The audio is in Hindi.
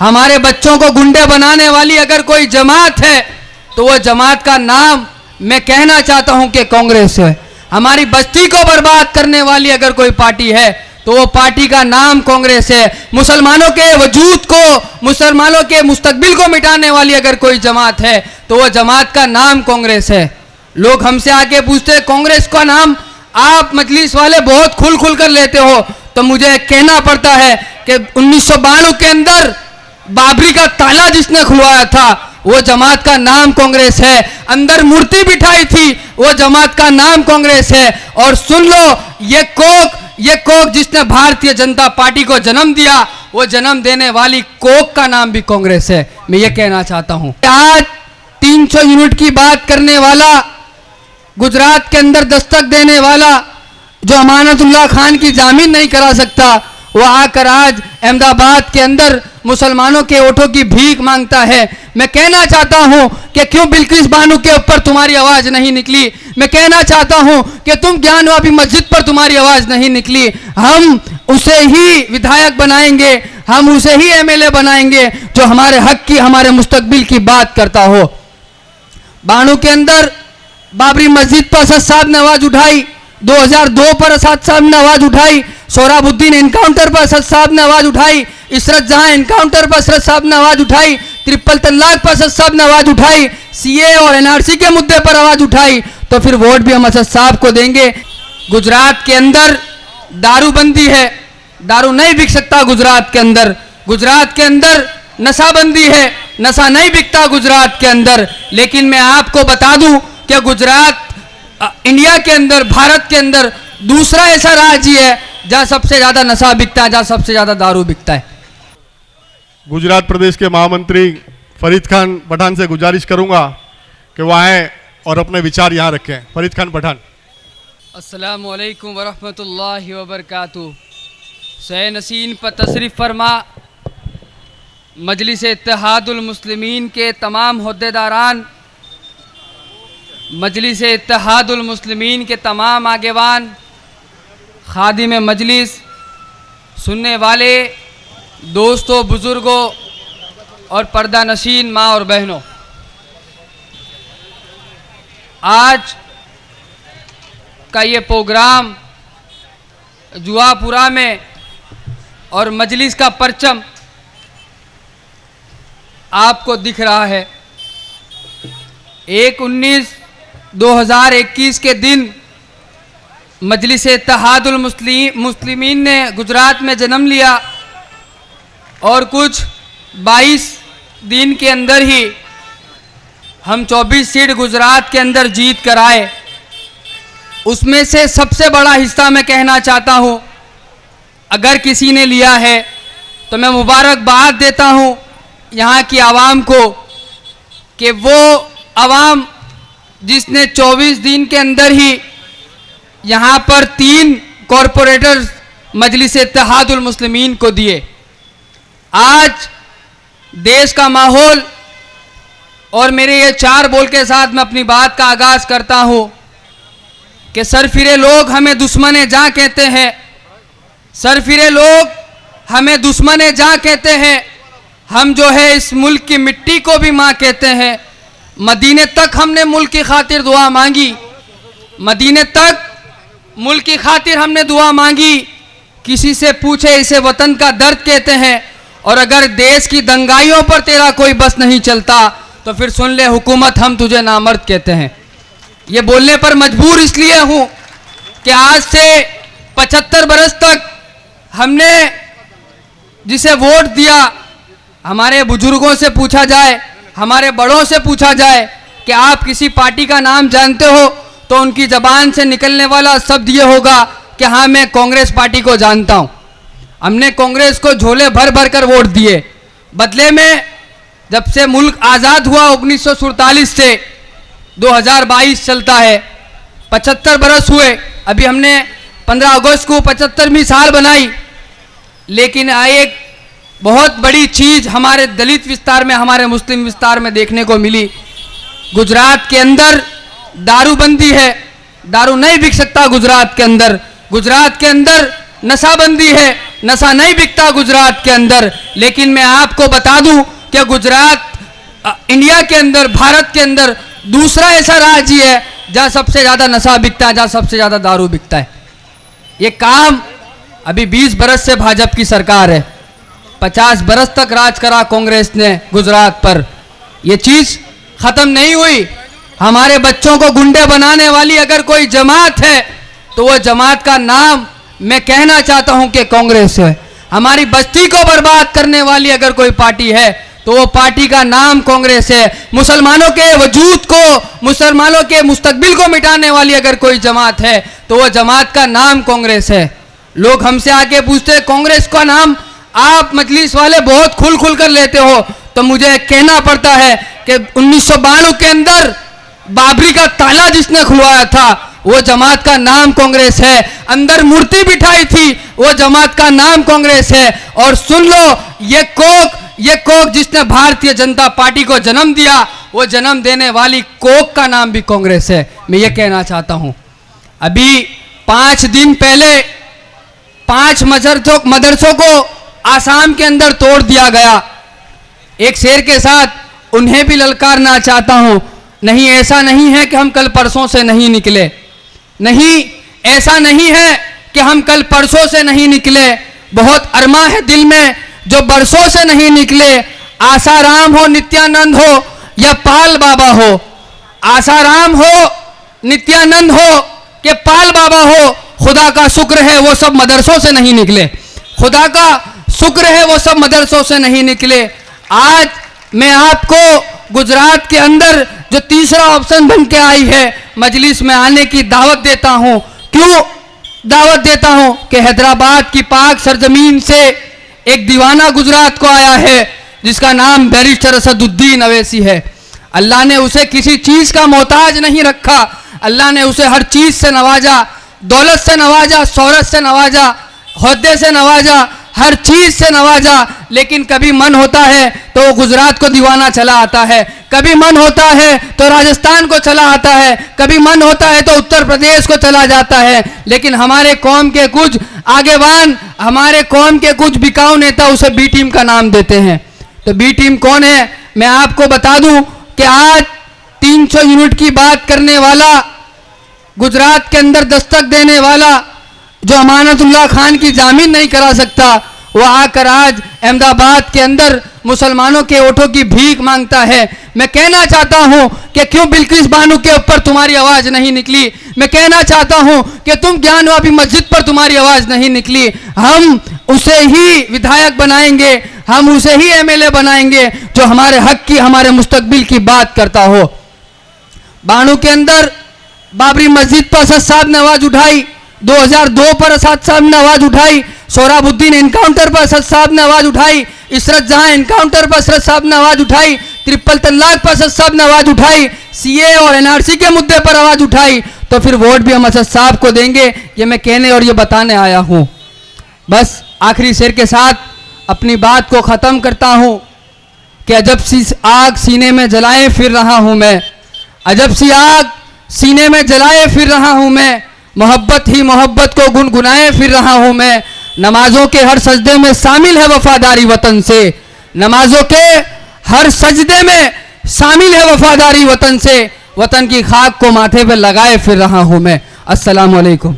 हमारे बच्चों को गुंडे बनाने वाली अगर कोई जमात है तो वो जमात का नाम मैं कहना चाहता हूं कि कांग्रेस है। हमारी बस्ती को बर्बाद करने वाली अगर कोई पार्टी है तो वो पार्टी का नाम कांग्रेस है। मुसलमानों के वजूद को, मुसलमानों के मुस्तकबिल को मिटाने वाली अगर कोई जमात है तो वो जमात का नाम कांग्रेस है। लोग हमसे आके पूछते हैं कांग्रेस का नाम आप मजलिस वाले बहुत खुल खुल कर लेते हो, तो मुझे कहना पड़ता है कि 1992 के अंदर बाबरी का ताला जिसने खुलवाया था वो जमात का नाम कांग्रेस है। अंदर मूर्ति बिठाई थी वो जमात का नाम कांग्रेस है। और सुन लो, ये कोक जिसने भारतीय जनता पार्टी को जन्म दिया वो जन्म देने वाली कोक का नाम भी कांग्रेस है। मैं ये कहना चाहता हूं आज 300 यूनिट की बात करने वाला, गुजरात के अंदर दस्तक देने वाला, जो अमानतुल्लाह खान की जामीन नहीं करा सकता, वो आकर आज अहमदाबाद के अंदर मुसलमानों के वोटों की भीख मांगता है। मैं कहना चाहता हूं कि क्यों बिल्किस बानो के ऊपर तुम्हारी आवाज नहीं निकली। मैं कहना चाहता हूं कि तुम ज्ञानवापी मस्जिद पर तुम्हारी आवाज नहीं निकली। हम उसे ही विधायक बनाएंगे, हम उसे ही एमएलए बनाएंगे जो हमारे हक की, हमारे मुस्तकबिल की बात करता हो। बानो के अंदर बाबरी मस्जिद पर असद साहब ने आवाज उठाई, 2002 पर असद साहब ने आवाज उठाई, सोहराबुद्दीन एनकाउंटर पर असद साहब ने आवाज उठाई, इशरत जहां एनकाउंटर पर असद साहब ने आवाज उठाई, ट्रिपल तलाक पर असद साहब ने आवाज उठाई, सीए और एनआरसी के मुद्दे पर आवाज उठाई, तो फिर वोट भी हम असद साहब को देंगे। गुजरात के अंदर दारूबंदी है, दारू नहीं बिक सकता गुजरात के अंदर। गुजरात के अंदर नशाबंदी है, नशा नहीं बिकता गुजरात के अंदर। लेकिन मैं आपको बता दूं कि गुजरात इंडिया के अंदर, भारत के अंदर दूसरा ऐसा राज्य है जहां सबसे ज्यादा नशा बिकता है, जहां सबसे ज्यादा दारू बिकता है। गुजरात प्रदेश के महामंत्री फरीद खान पठान से गुजारिश करूंगा कि वह आए और अपने विचार यहाँ रखें। फरीद खान पठान। अस्सलामु अलैकुम वरहमतुल्लाहि वबरकातुहू। सह नसीन पर तशरीफ़ फरमा मजलिस इत्तेहादुल मुस्लिमीन के तमाम होद्देदारान, मजलिस इत्तेहादुल मुस्लिमीन के तमाम आगेवान, खादिम मजलिस, सुनने वाले दोस्तों, बुज़ुर्गों और पर्दा नशीन माँ और बहनों, आज का ये प्रोग्राम जुआपुरा में और मजलिस का परचम आपको दिख रहा है। 1/19/2021 के दिन मजलिस इत्तेहादुल मुस्लिमीन ने गुजरात में जन्म लिया और कुछ 22 दिन के अंदर ही हम 24 सीट गुजरात के अंदर जीत कर आए। उसमें से सबसे बड़ा हिस्सा मैं कहना चाहता हूं, अगर किसी ने लिया है तो मैं मुबारकबाद देता हूं यहाँ की आवाम को कि वो आवाम जिसने 24 दिन के अंदर ही यहाँ पर 3 कॉरपोरेटर मजलिस इत्तेहादुल मुस्लिमीन को दिए। आज देश का माहौल, और मेरे ये 4 बोल के साथ मैं अपनी बात का आगाज करता हूँ कि सरफिरे लोग हमें दुश्मन जहाँ कहते हैं, सरफिरे लोग हमें दुश्मन जहाँ कहते हैं, हम जो है इस मुल्क की मिट्टी को भी माँ कहते हैं। मदीने तक हमने मुल्क की खातिर दुआ मांगी, मदीने तक मुल्क की खातिर हमने दुआ मांगी। किसी से पूछे इसे वतन का दर्द कहते हैं, और अगर देश की दंगाइयों पर तेरा कोई बस नहीं चलता तो फिर सुन ले हुकूमत, हम तुझे नामर्द कहते हैं। ये बोलने पर मजबूर इसलिए हूँ कि आज से 75 बरस तक हमने जिसे वोट दिया, हमारे बुजुर्गों से पूछा जाए, हमारे बड़ों से पूछा जाए कि आप किसी पार्टी का नाम जानते हो, तो उनकी ज़बान से निकलने वाला शब्द ये होगा कि हाँ, मैं कांग्रेस पार्टी को जानता हूँ। हमने कांग्रेस को झोले भर भर कर वोट दिए। बदले में जब से मुल्क आज़ाद हुआ 1947 से 2022 चलता है, 75 बरस हुए। अभी हमने 15 अगस्त को 75वीं साल बनाई। लेकिन एक बहुत बड़ी चीज़ हमारे दलित विस्तार में, हमारे मुस्लिम विस्तार में देखने को मिली। गुजरात के अंदर दारूबंदी है, दारू नहीं बिक सकता गुजरात के अंदर। गुजरात के अंदर नशाबंदी है, नशा नहीं बिकता गुजरात के अंदर। लेकिन मैं आपको बता दूं कि गुजरात इंडिया के अंदर, भारत के अंदर दूसरा ऐसा राज्य है जहां सबसे ज्यादा नशा बिकता है, जहां सबसे ज्यादा दारू बिकता है। ये काम अभी 20 बरस से भाजपा की सरकार है, 50 बरस तक राज करा कांग्रेस ने गुजरात पर। ये चीज खत्म नहीं हुई। हमारे बच्चों को गुंडे बनाने वाली अगर कोई जमात है तो वो जमात का नाम मैं कहना चाहता हूं कि कांग्रेस है। हमारी बस्ती को बर्बाद करने वाली अगर कोई पार्टी है तो वो पार्टी का नाम कांग्रेस है। मुसलमानों के वजूद को, मुसलमानों के मुस्तकबिल को मिटाने वाली अगर कोई जमात है तो वो जमात का नाम कांग्रेस है। लोग हमसे आके पूछते हैं कांग्रेस का नाम आप मजलिस वाले बहुत खुल खुल कर लेते हो, तो मुझे कहना पड़ता है कि 1992 के अंदर बाबरी का ताला जिसने खुलवाया था वो जमात का नाम कांग्रेस है। अंदर मूर्ति बिठाई थी वो जमात का नाम कांग्रेस है। और सुन लो, ये कोक जिसने भारतीय जनता पार्टी को जन्म दिया, वो जन्म देने वाली कोक का नाम भी कांग्रेस है। मैं ये कहना चाहता हूं। अभी 5 दिन पहले 5 मदरसों को आसाम के अंदर तोड़ दिया गया। एक शेर के साथ उन्हें भी ललकारना चाहता हूं। नहीं, ऐसा नहीं है कि हम कल परसों से नहीं निकले। नहीं, ऐसा नहीं है कि हम कल परसों से नहीं निकले। बहुत अरमा है दिल में जो बरसों से नहीं निकले। आसाराम हो, नित्यानंद हो या पाल बाबा हो, आसाराम हो, नित्यानंद हो कि पाल बाबा हो, खुदा का शुक्र है वो सब मदरसों से नहीं निकले। खुदा का शुक्र है वो सब मदरसों से नहीं निकले। आज मैं आपको गुजरात के अंदर जो तीसरा ऑप्शन बन के आई है मजलिस में आने की दावत देता हूं। क्यों दावत देता हूं कि हैदराबाद की पाक सरजमीन से एक दीवाना गुजरात को आया है जिसका नाम बैरिस्टर असदुद्दीन अवैसी है। अल्लाह ने उसे किसी चीज का मोहताज नहीं रखा। अल्लाह ने उसे हर चीज से नवाजा, दौलत से नवाजा, शोहरत से नवाजा, ओहदे से नवाजा, हर चीज से नवाजा। लेकिन कभी मन होता है तो वो गुजरात को दीवाना चला आता है, कभी मन होता है तो राजस्थान को चला आता है, कभी मन होता है तो उत्तर प्रदेश को चला जाता है। लेकिन हमारे कौम के कुछ आगेवान, हमारे कौम के कुछ बिकाऊ नेता उसे बी टीम का नाम देते हैं। तो बी टीम कौन है? मैं आपको बता दूं कि आज 300 यूनिट की बात करने वाला, गुजरात के अंदर दस्तक देने वाला, जो अमानतुल्लाह खान की जामीन नहीं करा सकता, वो आकर आज अहमदाबाद के अंदर मुसलमानों के वोटों की भीख मांगता है। मैं कहना चाहता हूं कि क्यों बिल्किस बानो के ऊपर तुम्हारी आवाज नहीं निकली? मैं कहना चाहता हूं कि तुम ज्ञानवापी मस्जिद पर तुम्हारी आवाज नहीं निकली। हम उसे ही विधायक बनाएंगे, हम उसे ही एमएलए बनाएंगे जो हमारे हक की, हमारे मुस्तकबिल की बात करता हो। बानो के अंदर बाबरी मस्जिद पर असद साहब ने आवाज उठाई, 2002 पर असद साहब ने आवाज उठाई, सोहराबुद्दीन एनकाउंटर पर असद साहब ने आवाज उठाई, इशरत जहां एनकाउंटर पर असद साहब ने आवाज उठाई, ट्रिपल तलाक पर असद साहब ने आवाज उठाई, सीए और एनआरसी के मुद्दे पर आवाज उठाई। तो फिर वोट भी हम असद साहब को देंगे, ये मैं कहने और ये बताने आया हूं। बस आखिरी शेर के साथ अपनी बात को खत्म करता हूं कि अजब सी आग सीने में जलाए फिर रहा हूं मैं, अजब सी आग सीने में जलाए फिर रहा हूं मैं, मोहब्बत ही मोहब्बत को गुनगुनाए फिर रहा हूं मैं। नमाजों के हर सजदे में शामिल है वफादारी वतन से, नमाजों के हर सजदे में शामिल है वफादारी वतन से, वतन की खाक को माथे पे लगाए फिर रहा हूं मैं। अस्सलाम वालेकुम।